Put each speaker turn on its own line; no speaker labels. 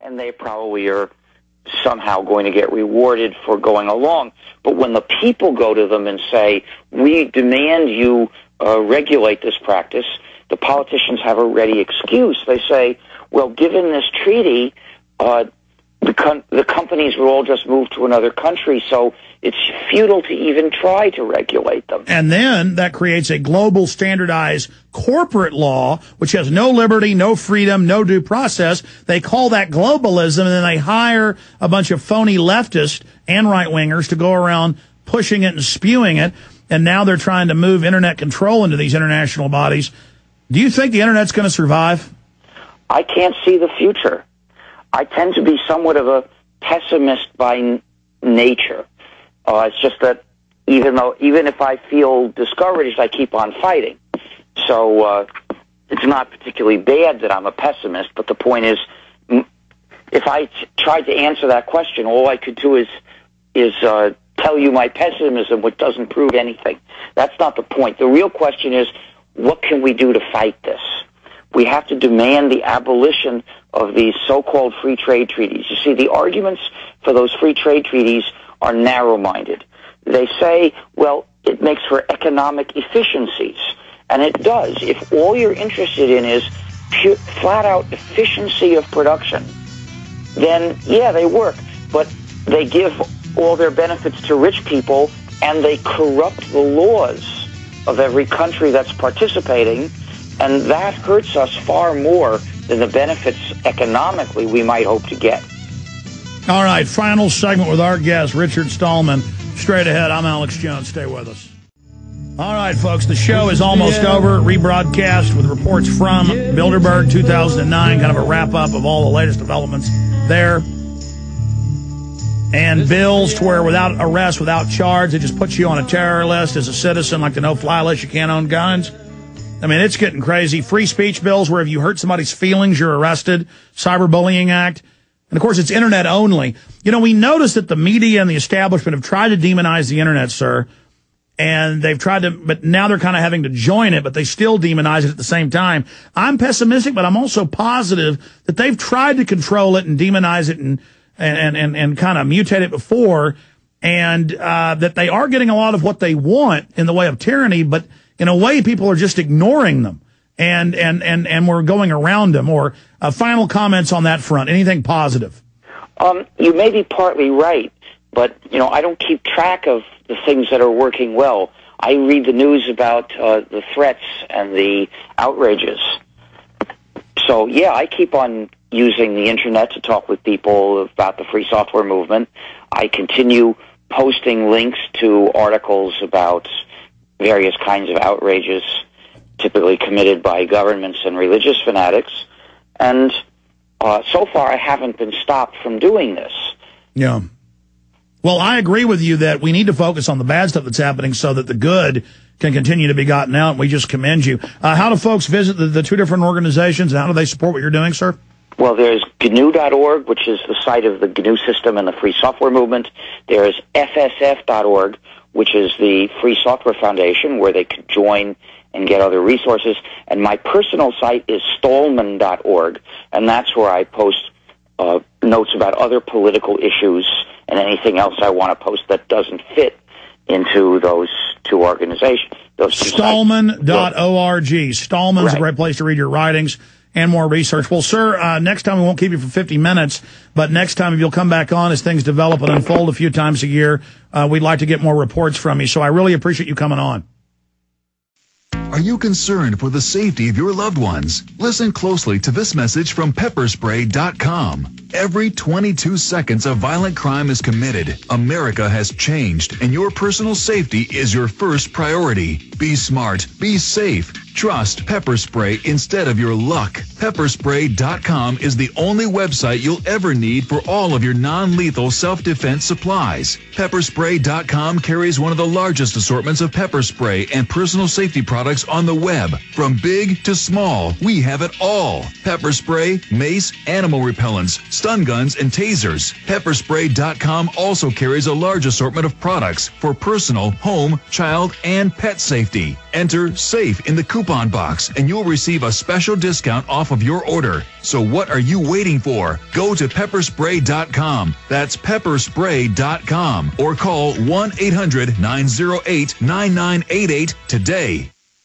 and they probably are somehow going to get rewarded for going along. But when the people go to them and say, we demand you regulate this practice, the politicians have a ready excuse. They say, well, given this treaty, the companies will all just move to another country, so it's futile to even try to regulate them.
And then that creates a global standardized corporate law, which has no liberty, no freedom, no due process. They call that globalism, and then they hire a bunch of phony leftists and right-wingers to go around pushing it and spewing it, and now they're trying to move Internet control into these international bodies. Do you think the Internet's going to survive?
I can't see the future. I tend to be somewhat of a pessimist by nature. It's just that even if I feel discouraged, I keep on fighting. So it's not particularly bad that I'm a pessimist, but the point is, if I tried to answer that question, all I could do is tell you my pessimism, which doesn't prove anything. That's not the point. The real question is, what can we do to fight this? We have to demand the abolition of these so-called free trade treaties. You see, the arguments for those free trade treaties are narrow-minded. They say, well, it makes for economic efficiencies. And it does. If all you're interested in is flat-out efficiency of production, then, yeah, they work. But they give all their benefits to rich people, and they corrupt the laws of every country that's participating, and that hurts us far more than the benefits economically we might hope to get.
All right, final segment with our guest, Richard Stallman. Straight ahead, I'm Alex Jones. Stay with us. All right, folks, the show is almost over. Rebroadcast with reports from Bilderberg 2009, kind of a wrap-up of all the latest developments there. And bills to where without arrest, without charge, it just puts you on a terror list as a citizen, like the no-fly list, you can't own guns. I mean, it's getting crazy. Free speech bills where if you hurt somebody's feelings, you're arrested. Cyberbullying Act. And, of course, it's Internet only. You know, we noticed that the media and the establishment have tried to demonize the Internet, sir. And they've tried to, but now they're kind of having to join it, but they still demonize it at the same time. I'm pessimistic, but I'm also positive that they've tried to control it and demonize it and kind of mutate it before, and that they are getting a lot of what they want in the way of tyranny, but in a way people are just ignoring them, and we're going around them. Or final comments on that front, anything positive?
You may be partly right, but, you know, I don't keep track of the things that are working well. I read the news about the threats and the outrages. So, yeah, I keep on using the Internet to talk with people about the free software movement. I continue posting links to articles about various kinds of outrages typically committed by governments and religious fanatics. And so far I haven't been stopped from doing this.
Yeah. Well, I agree with you that we need to focus on the bad stuff that's happening so that the good can continue to be gotten out, and we just commend you. How do folks visit the two different organizations, and how do they support what you're doing, sir?
Well, there's GNU.org, which is the site of the GNU system and the free software movement. There's FSF.org, which is the Free Software Foundation, where they could join and get other resources. And my personal site is Stallman.org, and that's where I post notes about other political issues and anything else I want to post that doesn't fit into those two organizations.
Stallman.org. Stallman's
right.
a great place to read your writings and more research. Well, sir, next time we won't keep you for 50 minutes, but next time if you'll come back on as things develop and unfold a few times a year, we'd like to get more reports from you. So I really appreciate you coming on.
Are you concerned for the safety of your loved ones? Listen closely to this message from pepperspray.com. Every 22 seconds a violent crime is committed. America has changed, and your personal safety is your first priority. Be smart. Be safe. Trust pepper spray instead of your luck. Pepperspray.com is the only website you'll ever need for all of your non-lethal self-defense supplies. Pepperspray.com carries one of the largest assortments of pepper spray and personal safety products on the web. From big to small, we have it all. Pepper spray, mace, animal repellents, stun guns, and tasers. Pepperspray.com also carries a large assortment of products for personal, home, child, and pet safety. Enter SAFE in the coupon coupon box and you'll receive a special discount off of your order. So what are you waiting for? Go to pepperspray.com. That's pepperspray.com or call 1-800-908-9988 today.